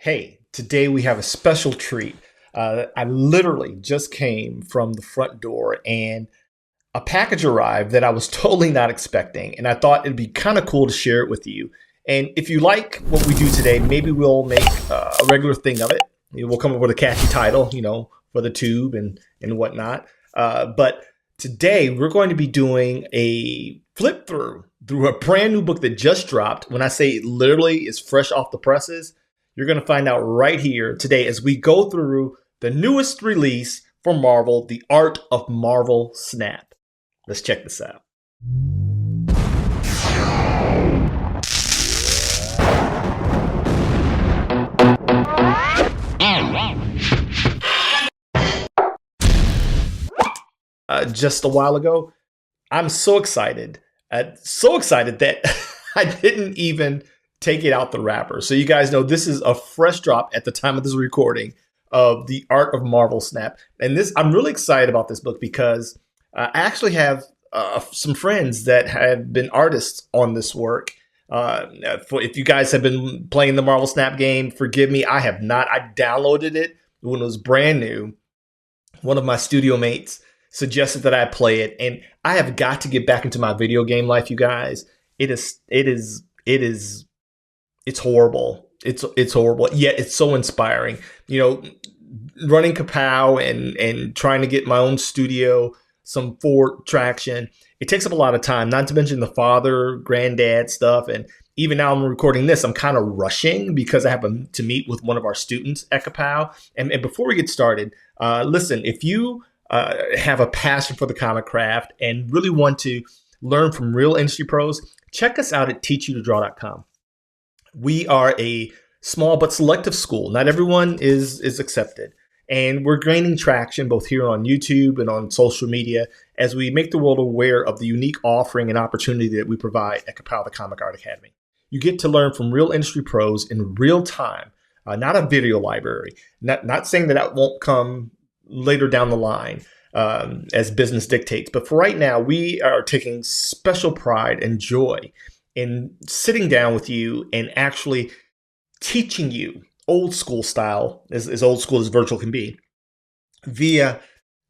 Hey, today we have a special treat. I literally just came from the front door and a package arrived that I was totally not expecting. And I thought it'd be kind of cool to share it with you. And if you like what we do today, maybe we'll make a regular thing of it. We'll come up with a catchy title, for the tube and whatnot. But today we're going to be doing a flip through a brand new book that just dropped. When I say it literally is fresh off the presses, you're going to find out right here today as we go through the newest release from Marvel, The Art of Marvel Snap. Let's check this out. Just a while ago, I'm so excited that I didn't even take it out the wrapper. So you guys know this is a fresh drop at the time of this recording of The Art of Marvel Snap. And I'm really excited about this book because I actually have some friends that have been artists on this work. If you guys have been playing the Marvel Snap game, forgive me, I have not. I downloaded it when it was brand new. One of my studio mates suggested that I play it, and I have got to get back into my video game life, you guys. It's horrible. It's horrible. Yet it's so inspiring. Running Ka-Pow and trying to get my own studio, some forward traction. It takes up a lot of time, not to mention the father, granddad stuff. And even now I'm recording this, I'm kind of rushing because I have to meet with one of our students at Ka-Pow. And before we get started, listen, if you have a passion for the comic craft and really want to learn from real industry pros, check us out at teachyoutodraw.com. We are a small but selective school. Not everyone is accepted. And we're gaining traction both here on YouTube and on social media as we make the world aware of the unique offering and opportunity that we provide at Ka-Pow, the Comic Art Academy. You get to learn from real industry pros in real time, not a video library. Not saying that won't come later down the line as business dictates. But for right now, we are taking special pride and joy in sitting down with you and actually teaching you old school style, as old school as virtual can be, via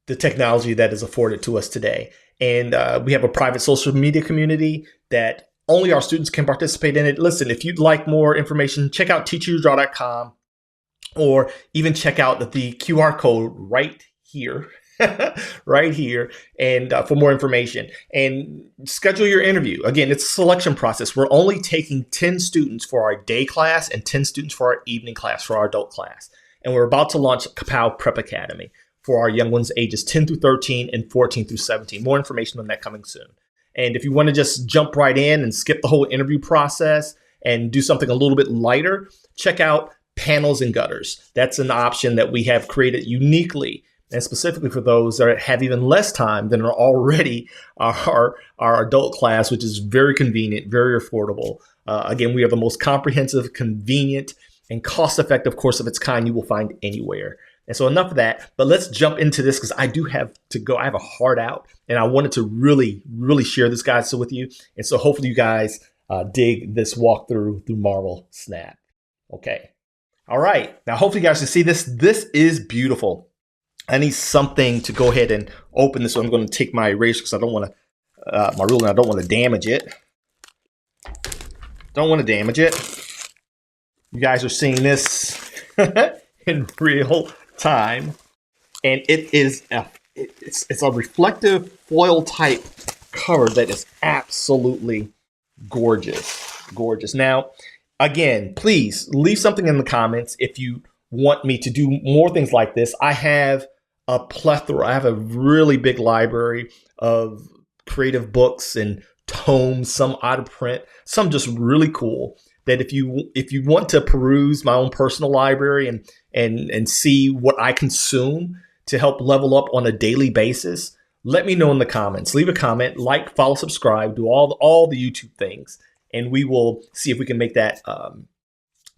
the technology that is afforded to us today. And we have a private social media community that only our students can participate in it. Listen, if you'd like more information, check out teachyoutodraw.com or even check out the QR code right here. Right here, and for more information and schedule your interview. Again, it's a selection process. We're only taking 10 students for our day class and 10 students for our evening class, for our adult class. And we're about to launch Ka-Pow Prep Academy for our young ones ages 10 through 13 and 14 through 17. More information on that coming soon. And if you want to just jump right in and skip the whole interview process and do something a little bit lighter, check out Panels and Gutters. That's an option that we have created uniquely and specifically for those that have even less time than are already our adult class, which is very convenient, very affordable. Again, we have the most comprehensive, convenient, and cost-effective course of its kind you will find anywhere. And so enough of that, but let's jump into this because I do have to go. I have a heart out, and I wanted to really, really share this guys with you. And so hopefully you guys dig this walkthrough through Marvel Snap. Okay. All right. Now, hopefully you guys can see this. This is beautiful. I need something to go ahead and open this. So I'm going to take my eraser because I don't want to, my ruler, I don't want to damage it. Don't want to damage it. You guys are seeing this in real time. And it's a reflective foil type cover that is absolutely gorgeous. Gorgeous. Now, again, please leave something in the comments if you want me to do more things like this. I have a plethora. I have a really big library of creative books and tomes, some out of print, some just really cool. That if you want to peruse my own personal library and see what I consume to help level up on a daily basis, let me know in the comments. Leave a comment, like, follow, subscribe, do all the YouTube things, and we will see if we can make that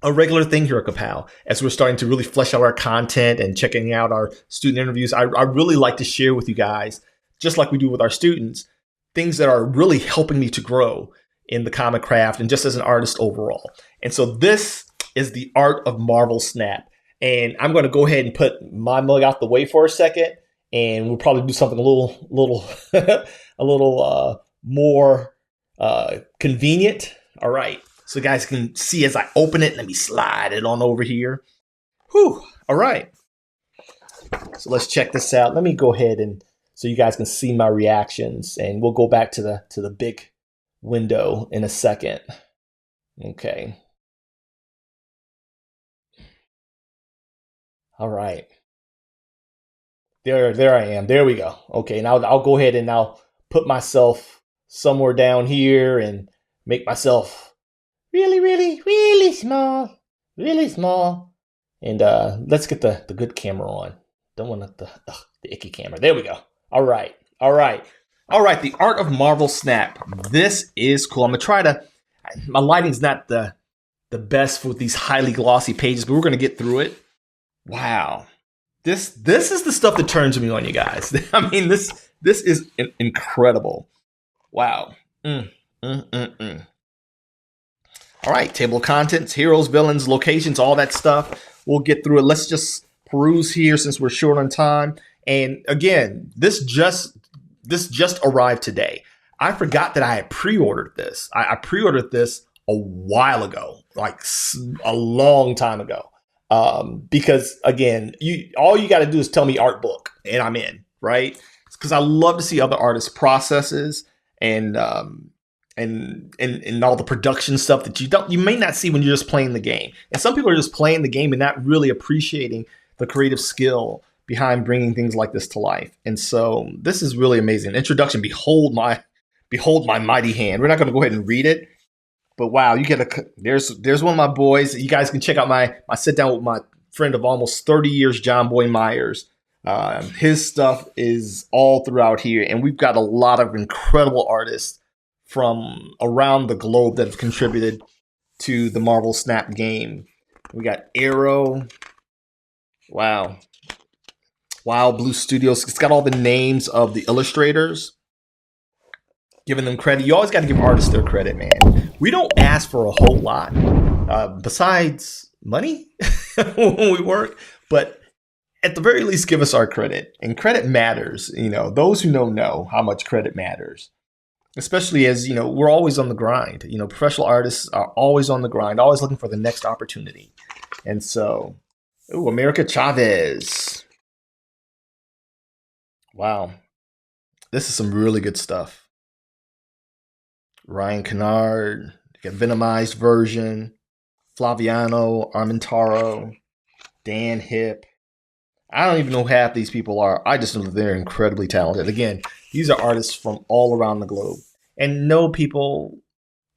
a regular thing here at Ka-Pow as we're starting to really flesh out our content and checking out our student interviews. I really like to share with you guys, just like we do with our students, things that are really helping me to grow in the comic craft and just as an artist overall. And so this is the art of Marvel Snap. And I'm going to go ahead and put my mug out the way for a second, and we'll probably do something a little, a little more convenient. All right, so you guys can see as I open it. Let me slide it on over here. Whew. All right. So let's check this out. Let me go ahead and so you guys can see my reactions, and we'll go back to the big window in a second. Okay. All right. There I am. There we go. Okay, now I'll go ahead and I'll put myself somewhere down here and make myself really, really, really small. Really small. And let's get the good camera on. Don't want the icky camera. There we go. All right. The art of Marvel Snap. This is cool. I'm gonna try to. My lighting's not the best with these highly glossy pages, but we're gonna get through it. Wow. This is the stuff that turns me on, you guys. I mean, this is incredible. Wow. All right, table of contents, heroes, villains, locations, all that stuff. We'll get through it. Let's just peruse here since we're short on time. And again, this just arrived today. I forgot that I had pre-ordered this. I pre-ordered this a while ago, like a long time ago. Because again, all you got to do is tell me art book and I'm in, right? Because I love to see other artists' processes and all the production stuff that you may not see when you're just playing the game. And some people are just playing the game and not really appreciating the creative skill behind bringing things like this to life. And so this is really amazing. Introduction, behold my mighty hand. We're not going to go ahead and read it. But wow, you get there's one of my boys. You guys can check out my sit down with my friend of almost 30 years, John Boy Myers. His stuff is all throughout here, and we've got a lot of incredible artists from around the globe that have contributed to the Marvel Snap game. We got Arrow. Wow. Wild Blue Studios. It's got all the names of the illustrators. Giving them credit. You always got to give artists their credit, man. We don't ask for a whole lot besides money when we work, but at the very least, give us our credit. And credit matters. You know, those who know how much credit matters, especially as, you know, we're always on the grind. You know, professional artists are always on the grind, always looking for the next opportunity. And so, America Chavez. Wow. This is some really good stuff. Ryan Kennard, got Venomized version, Flaviano, Armentaro, Dan Hip. I don't even know who half these people are. I just know that they're incredibly talented. Again, these are artists from all around the globe. And no people,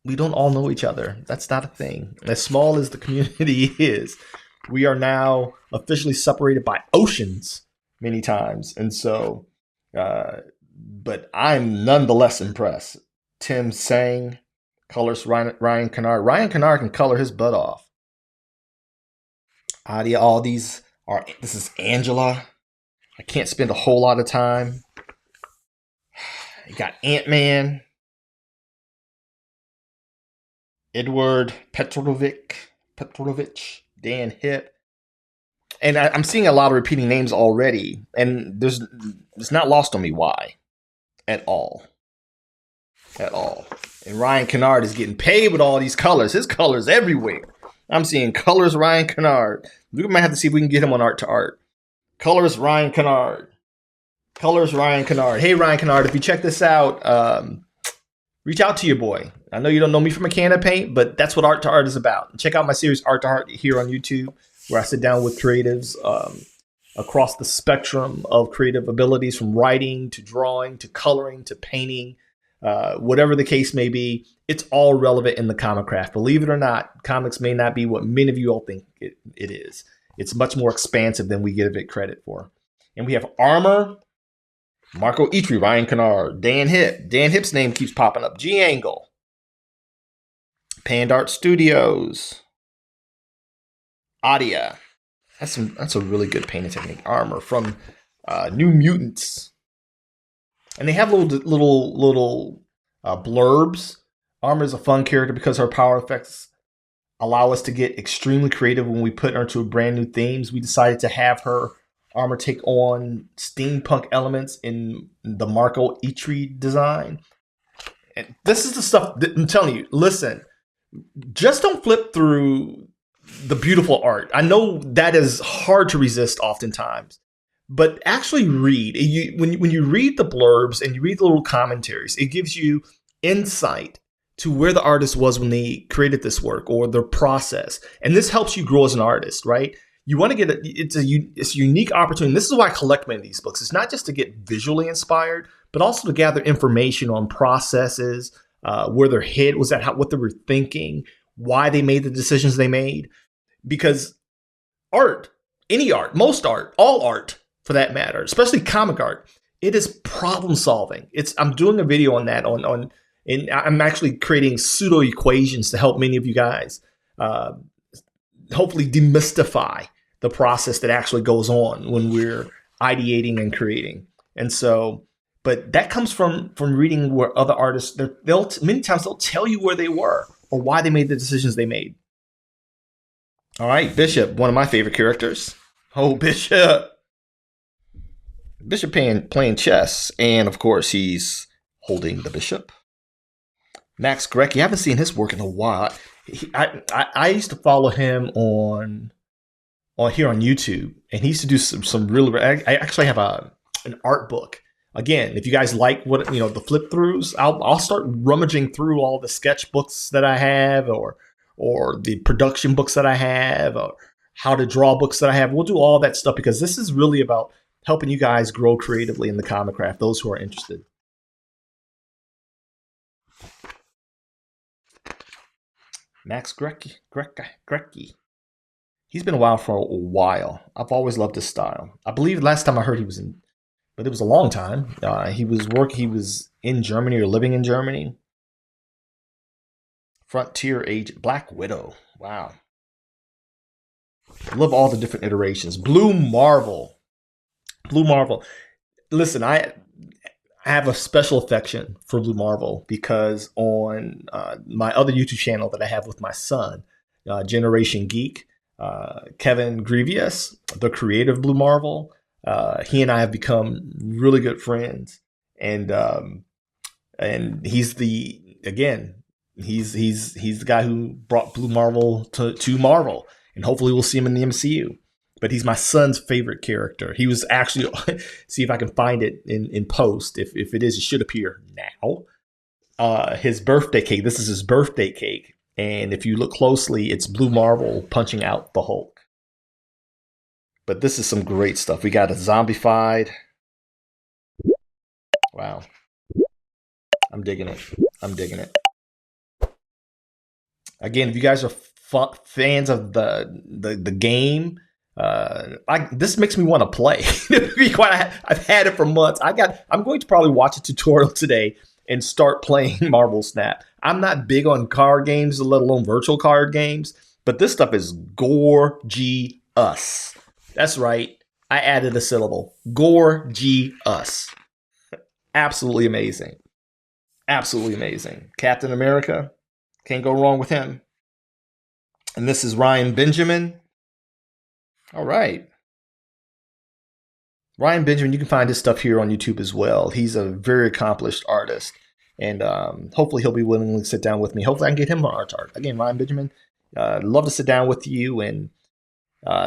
we don't all know each other. That's not a thing. As small as the community is, we are now officially separated by oceans many times. And so, but I'm nonetheless impressed. Tim Sang, colors Ryan Kennard. Ryan Kennard can color his butt off. Adia, all these are, this is Angela. I can't spend a whole lot of time. You got Ant-Man. Edward Petrovich, Dan Hip. And I'm seeing a lot of repeating names already. And it's not lost on me why. At all. And Ryan Kennard is getting paid with all these colors. His colors everywhere. I'm seeing colors Ryan Kennard. We might have to see if we can get him on Art to Art. Colors Ryan Kennard. Hey, Ryan Kennard, if you check this out, reach out to your boy. I know you don't know me from a can of paint, but that's what Art to Art is about. Check out my series Art to Art here on YouTube, where I sit down with creatives across the spectrum of creative abilities, from writing to drawing to coloring to painting. Whatever the case may be, it's all relevant in the comic craft. Believe it or not, comics may not be what many of you all think it is. It's much more expansive than we give it credit for. And we have Armor, Marco Itri, Ryan Kennard, Dan Hip. Dan Hip's name keeps popping up. G Angle, Pandart Studios, Adia. That's a really good painting technique. Armor from New Mutants. And they have little blurbs. Armor is a fun character because her power effects allow us to get extremely creative when we put her into brand new themes. We decided to have her armor take on steampunk elements in the Marco Itri design. And this is the stuff that I'm telling you, listen, just don't flip through the beautiful art. I know that is hard to resist oftentimes, but actually read. When you read the blurbs and you read the little commentaries, it gives you insight to where the artist was when they created this work or their process. And this helps you grow as an artist, right? You want to get it's a unique opportunity. This is why I collect many of these books. It's not just to get visually inspired, but also to gather information on processes, where their head was at, what they were thinking, why they made the decisions they made. Because art, any art, most art, all art for that matter, especially comic art, it is problem solving. I'm doing a video on that and I'm actually creating pseudo equations to help many of you guys hopefully demystify the process that actually goes on when we're ideating and creating. And so, but that comes from reading where other artists, many times they'll tell you where they were or why they made the decisions they made. All right, Bishop, one of my favorite characters. Oh, Bishop. Bishop playing chess. And of course, he's holding the bishop. Max Grecki, I haven't seen his work in a while. I used to follow him on here on YouTube, and he used to do some really. I actually have an art book. Again, if you guys like what the flip throughs, I'll start rummaging through all the sketchbooks that I have, or the production books that I have, or how to draw books that I have. We'll do all that stuff because this is really about helping you guys grow creatively in the comic craft. Those who are interested. Max Grecki. He's been around for a while. I've always loved his style. I believe last time I heard he was in, but it was a long time. He was in Germany or living in Germany. Frontier Agent, Black Widow. Wow. I love all the different iterations. Blue Marvel. Listen, I have a special affection for Blue Marvel because on my other YouTube channel that I have with my son, Generation Geek, Kevin Grievous, the creator of Blue Marvel, he and I have become really good friends, and he's the guy who brought Blue Marvel to Marvel, and hopefully we'll see him in the MCU. But he's my son's favorite character. He was actually, see if I can find it in post. If it is, it should appear now. His birthday cake. This is his birthday cake. And if you look closely, it's Blue Marvel punching out the Hulk. But this is some great stuff. We got a zombified. Wow. I'm digging it. Again, if you guys are fans of the game, this makes me want to play. I've had it for months. I'm going to probably watch a tutorial today and start playing Marvel Snap. I'm not big on card games, let alone virtual card games, but this stuff is gorgeous. That's right. I added a syllable. Gorgeous. Absolutely amazing. Absolutely amazing. Captain America. Can't go wrong with him. And this is Ryan Benjamin. All right. Ryan Benjamin, you can find his stuff here on YouTube as well. He's a very accomplished artist. And hopefully he'll be willing to sit down with me. Hopefully I can get him on art. Again, Ryan Benjamin, love to sit down with you and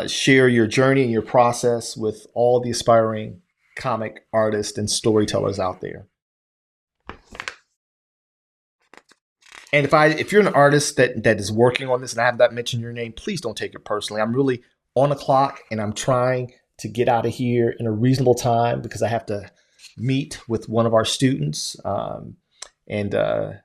share your journey and your process with all the aspiring comic artists and storytellers out there. And if you're an artist that is working on this and I have not mentioned your name, please don't take it personally. I'm really on the clock and I'm trying to get out of here in a reasonable time because I have to meet with one of our students and do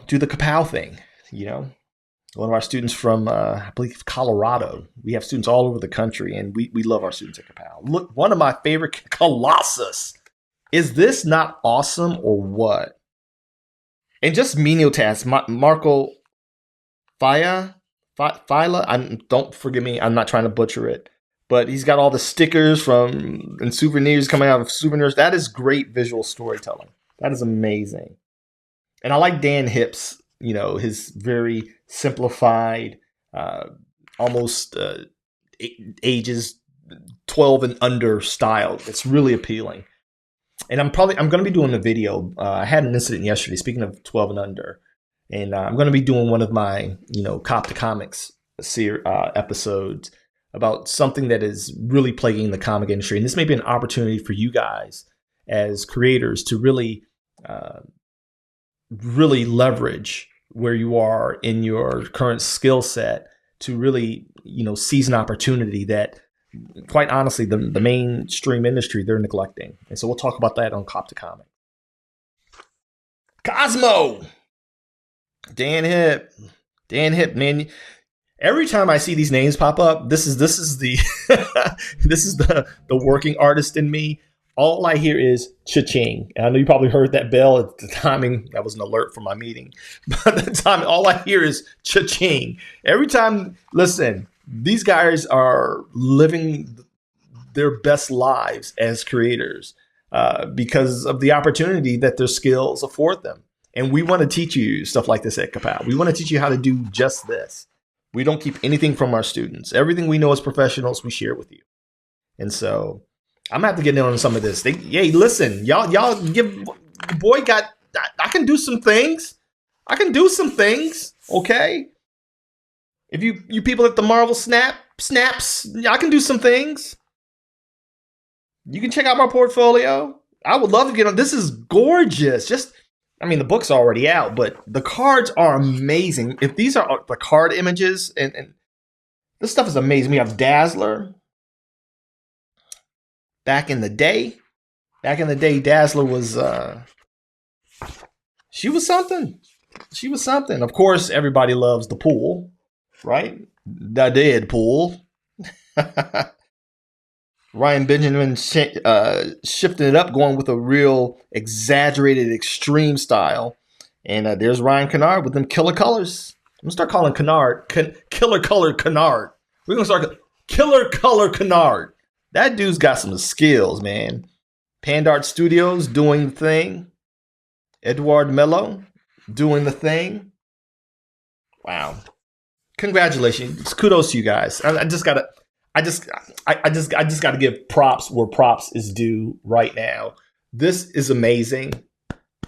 the Ka-Pow thing. One of our students from, I believe, Colorado. We have students all over the country, and we love our students at Ka-Pow. Look, one of my favorite, Colossus. Is this not awesome or what? And just menial tasks. Marco Fila, don't forgive me. I'm not trying to butcher it. But he's got all the stickers and souvenirs coming out of souvenirs. That is great visual storytelling. That is amazing. And I like Dan Hipp's his very simplified, almost ages 12 and under style. It's really appealing. And I'm going to be doing a video. I had an incident yesterday, speaking of 12 and under, and I'm going to be doing one of my, Ka-Pow Comics episodes about something that is really plaguing the comic industry. And this may be an opportunity for you guys as creators to really, really leverage where you are in your current skill set to really, seize an opportunity that, quite honestly, the mainstream industry, they're neglecting. And so we'll talk about that on Ka-Pow Comics. Cosmo! Dan Hip, man. Every time I see these names pop up, this is the this is the working artist in me. All I hear is cha-ching. And I know you probably heard that bell at the timing. That was an alert for my meeting. But at the time, all I hear is cha-ching. Every time, listen, these guys are living their best lives as creators because of the opportunity that their skills afford them. And we want to teach you stuff like this at Ka-Pow. We want to teach you how to do just this. We don't keep anything from our students. Everything we know as professionals, we share with you. And so I'm gonna have to get in on some of this. Hey, listen, y'all give the boy got. I can do some things. Okay. If you people at the Marvel snaps, I can do some things. You can check out my portfolio. I would love to get on. This is gorgeous. The book's already out, but the cards are amazing. If these are the card images, and this stuff is amazing. We have Dazzler. Back in the day, Dazzler was, she was something. Of course, everybody loves the pool, right? The Deadpool. Ryan Benjamin shifting it up, going with a real exaggerated extreme style. And there's Ryan Kennard with them killer colors. I'm going to start calling Kennard Killer Color Kennard. We're going to start Killer Color Kennard. That dude's got some skills, man. Pandart Studios doing the thing. Edward Mello doing the thing. Wow. Congratulations. Kudos to you guys. I just gotta give props where props is due right now. This is amazing.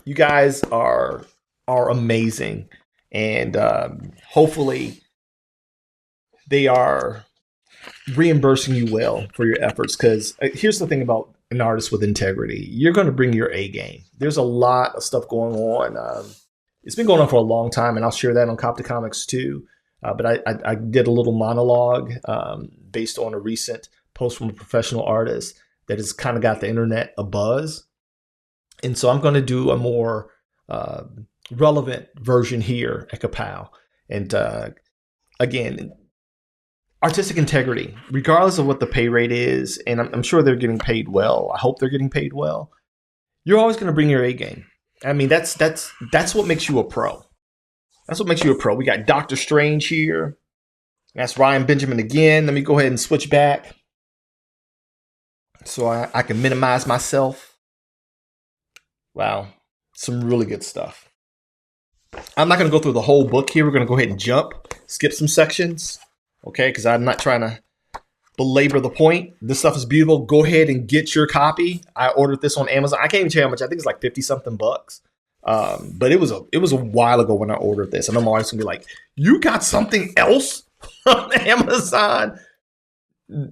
You guys are amazing. And hopefully they are reimbursing you well for your efforts, because here's the thing about an artist with integrity. You're going to bring your A game. There's a lot of stuff going on. It's been going on for a long time, and I'll share that on Ka-Pow Comics too. But I did a little monologue based on a recent post from a professional artist that has kind of got the internet abuzz. And so I'm going to do a more relevant version here at Ka-Pow. And again, artistic integrity, regardless of what the pay rate is, and I'm sure they're getting paid well. I hope they're getting paid well. You're always going to bring your A game. That's what makes you a pro. That's what makes you a pro. We got Doctor Strange here. That's Ryan Benjamin again. Let me go ahead and switch back so I can minimize myself. Wow, some really good stuff. I'm not going to go through the whole book here. We're going to go ahead and skip some sections. Okay, because I'm not trying to belabor the point. This stuff is beautiful. Go ahead and get your copy. I ordered this on Amazon. I can't even tell you how much. I think it's like 50 something bucks. But it was a while ago when I ordered this. I know my wife's gonna be like, "You got something else on Amazon?"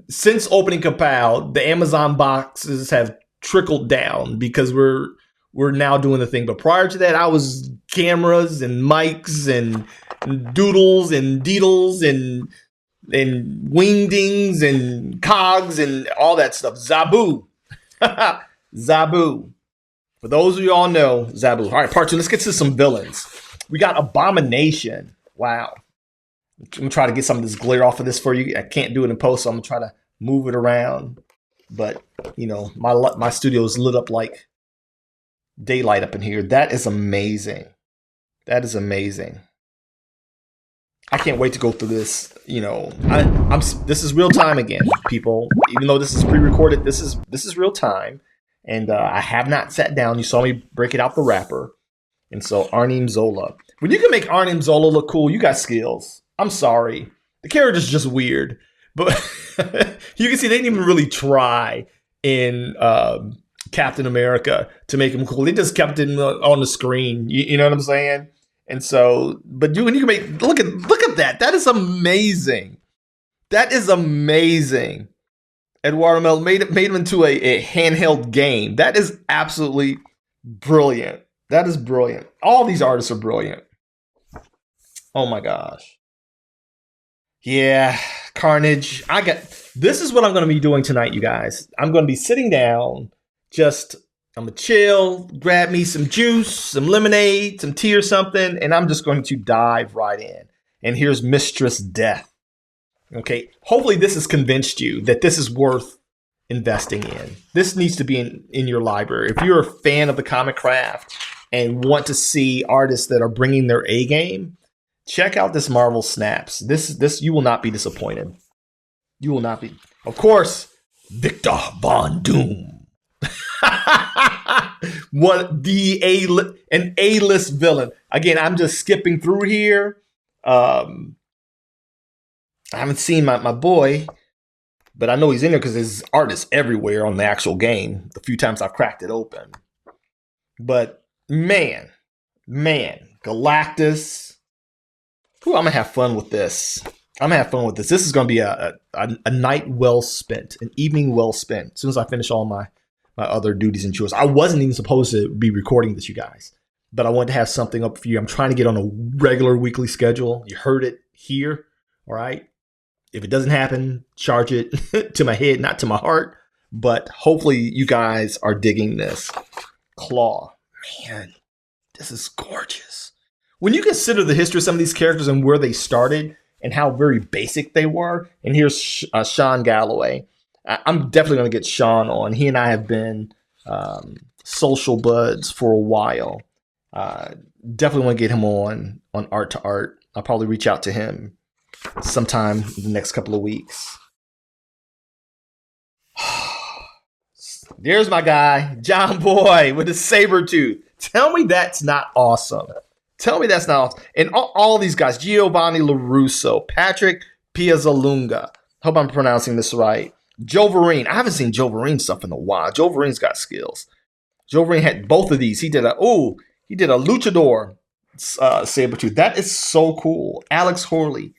Since opening Ka-Pow, the Amazon boxes have trickled down because we're now doing the thing. But prior to that, I was cameras and mics and doodles and deedles and wingdings and cogs and all that stuff. Zabu. Zabu. For those of you all know, Zabu. All right, part two. Let's get to some villains. We got Abomination. Wow. I'm going to try to get some of this glare off of this for you. I can't do it in post, so I'm going to try to move it around. But, my studio is lit up like daylight up in here. That is amazing. This I can't wait to go through this. This is real time again, people. Even though this is pre-recorded, this is real time, and I have not sat down. You saw me break it out the wrapper, And so Arnim Zola. When you can make Arnim Zola look cool, you got skills. I'm sorry. The character's just weird. But you can see they didn't even really try in Captain America to make him cool. They just kept him on the screen. You know what I'm saying? And so, but when you can make, look at that. That is amazing. That is amazing. Eduardo Mel made him into a handheld game. That is absolutely brilliant. That is brilliant. All these artists are brilliant. Oh my gosh. Yeah, Carnage. This is what I'm going to be doing tonight, you guys. I'm going to be sitting down, I'm going to chill, grab me some juice, some lemonade, some tea or something, and I'm just going to dive right in. And here's Mistress Death. Okay, hopefully this has convinced you that this is worth investing in. This needs to be in your library. If you're a fan of the comic craft and want to see artists that are bringing their A game, check out this Marvel Snaps. This you will not be disappointed. You will not be. Of course, Victor Von Doom. An A-list villain. Again, I'm just skipping through here. I haven't seen my boy, but I know he's in there because there's artists everywhere on the actual game. The few times I've cracked it open. But man, Galactus. Ooh, I'm going to have fun with this. This is going to be a night well spent, an evening well spent, as soon as I finish all my other duties and chores. I wasn't even supposed to be recording this, you guys, but I wanted to have something up for you. I'm trying to get on a regular weekly schedule. You heard it here, all right? If it doesn't happen, charge it to my head, not to my heart. But hopefully you guys are digging this. Claw. Man, this is gorgeous. When you consider the history of some of these characters and where they started and how very basic they were, and here's Sean Galloway. I'm definitely going to get Sean on. He and I have been social buds for a while. Definitely want to get him on Art to Art. I'll probably reach out to him sometime in the next couple of weeks. There's my guy, John Boy with the saber tooth. Tell me that's not awesome. And all these guys, Giovanni LaRusso, Patrick Piazzalunga. Hope I'm pronouncing this right. Joe Vereen. I haven't seen Joe Vereen stuff in a while. Joe Vereen's got skills. Joe Vereen had both of these. He did a luchador saber tooth. That is so cool. Alex Horley.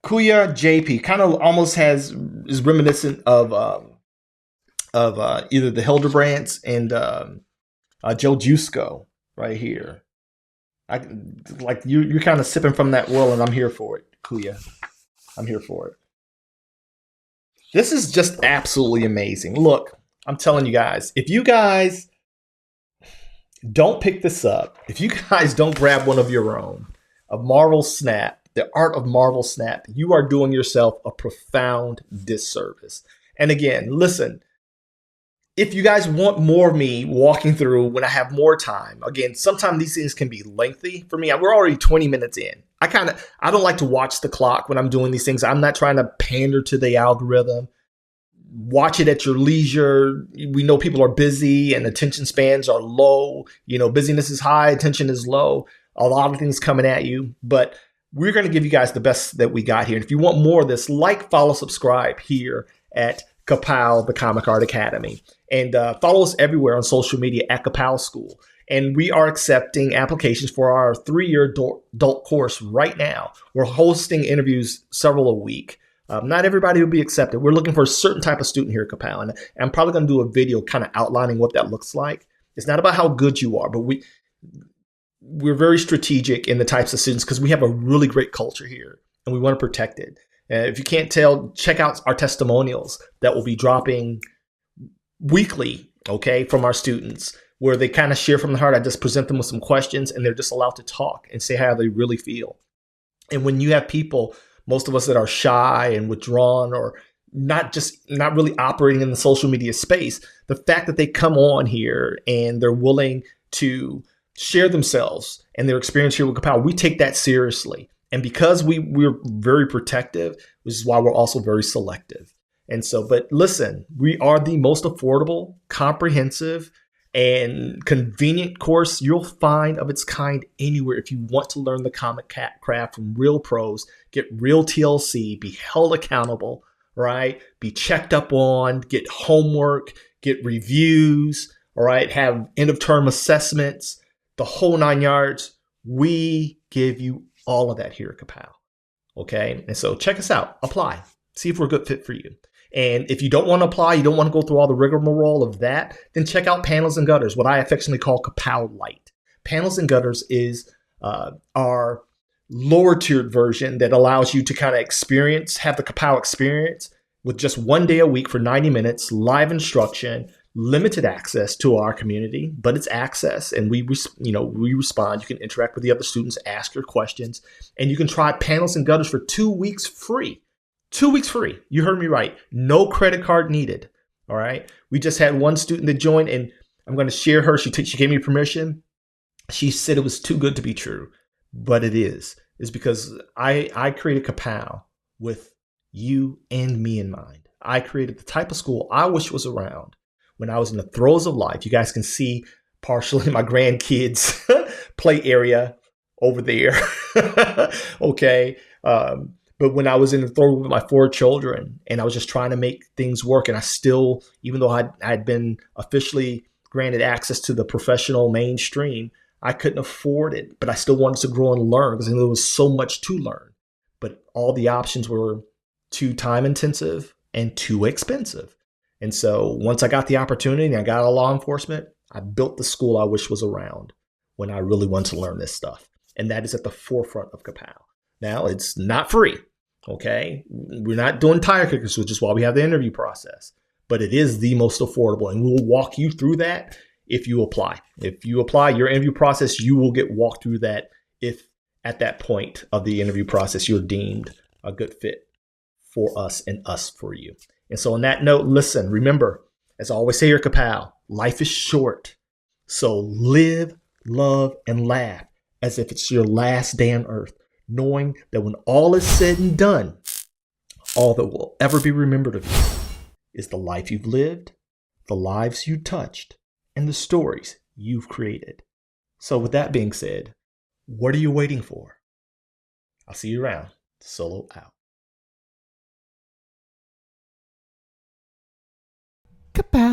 Kuya JP kind of almost is reminiscent of either the Hildebrands and Joe Jusko right here. You're kind of sipping from that well, and I'm here for it, Kuya. I'm here for it. This is just absolutely amazing. Look, I'm telling you guys, if you guys don't pick this up, if you guys don't grab one of your own, of Marvel Snap, the art of Marvel Snap, you are doing yourself a profound disservice. And again, listen, if you guys want more of me walking through when I have more time, again, sometimes these things can be lengthy for me. We're already 20 minutes in. I don't like to watch the clock when I'm doing these things. I'm not trying to pander to the algorithm. Watch it at your leisure. We know people are busy and attention spans are low. Busyness is high, attention is low. A lot of things coming at you, but we're going to give you guys the best that we got here. And if you want more of this, follow, subscribe here at Ka-Pow, the Comic Art Academy. And follow us everywhere on social media at Ka-Pow School. And we are accepting applications for our 3-year adult course right now. We're hosting interviews several a week. Not everybody will be accepted. We're looking for a certain type of student here at Ka-Pow. And I'm probably going to do a video kind of outlining what that looks like. It's not about how good you are, but we're very strategic in the types of students because we have a really great culture here and we want to protect it. If you can't tell, check out our testimonials that will be dropping weekly, okay, from our students, where they kind of share from the heart. I just present them with some questions and they're just allowed to talk and say how they really feel. And when you have people, most of us that are shy and withdrawn or not really operating in the social media space, the fact that they come on here and they're willing to share themselves and their experience here with Ka-Pow, we take that seriously. And because we're very protective, which is why we're also very selective. And so, but listen, we are the most affordable, comprehensive and convenient course you'll find of its kind anywhere if you want to learn the comic craft from real pros, get real TLC, be held accountable, right? Be checked up on, get homework, get reviews, all right? Have end of term assessments, the whole 9 yards. We give you all of that here at Ka-Pow. Okay. And so check us out, apply, see if we're a good fit for you. And if you don't want to apply, you don't want to go through all the rigmarole of that, then check out Panels and Gutters, what I affectionately call Ka-Pow Light. Panels and Gutters is our lower tiered version that allows you to kind of have the Ka-Pow experience with just 1 day a week for 90 minutes, live instruction, limited access to our community, but it's access, and we respond. You can interact with the other students, ask your questions, and you can try Panels and Gutters for 2 weeks free. 2 weeks free. You heard me right. No credit card needed. All right. We just had one student that joined, and I'm going to share her. She gave me permission. She said it was too good to be true, but it is. It's because I created Ka-Pow with you and me in mind. I created the type of school I wish was around when I was in the throes of life. You guys can see partially my grandkids' play area over there. Okay. But when I was in the throes with my 4 children and I was just trying to make things work, and I still, even though I had been officially granted access to the professional mainstream, I couldn't afford it, but I still wanted to grow and learn because I knew there was so much to learn. But all the options were too time intensive and too expensive. And so once I got the opportunity and I got out of law enforcement, I built the school I wish was around when I really wanted to learn this stuff. And that is at the forefront of Ka-Pow. Now, it's not free, okay? We're not doing tire kickers, which is why we have the interview process. But it is the most affordable, and we'll walk you through that if you apply. If you apply your interview process, you will get walked through that if at that point of the interview process you're deemed a good fit for us and us for you. And so on that note, listen, remember, as I always say here at Ka-Pow, life is short. So live, love, and laugh as if it's your last day on earth, knowing that when all is said and done, all that will ever be remembered of you is the life you've lived, the lives you touched, and the stories you've created. So with that being said, what are you waiting for? I'll see you around. Solo out. Ka-Pow.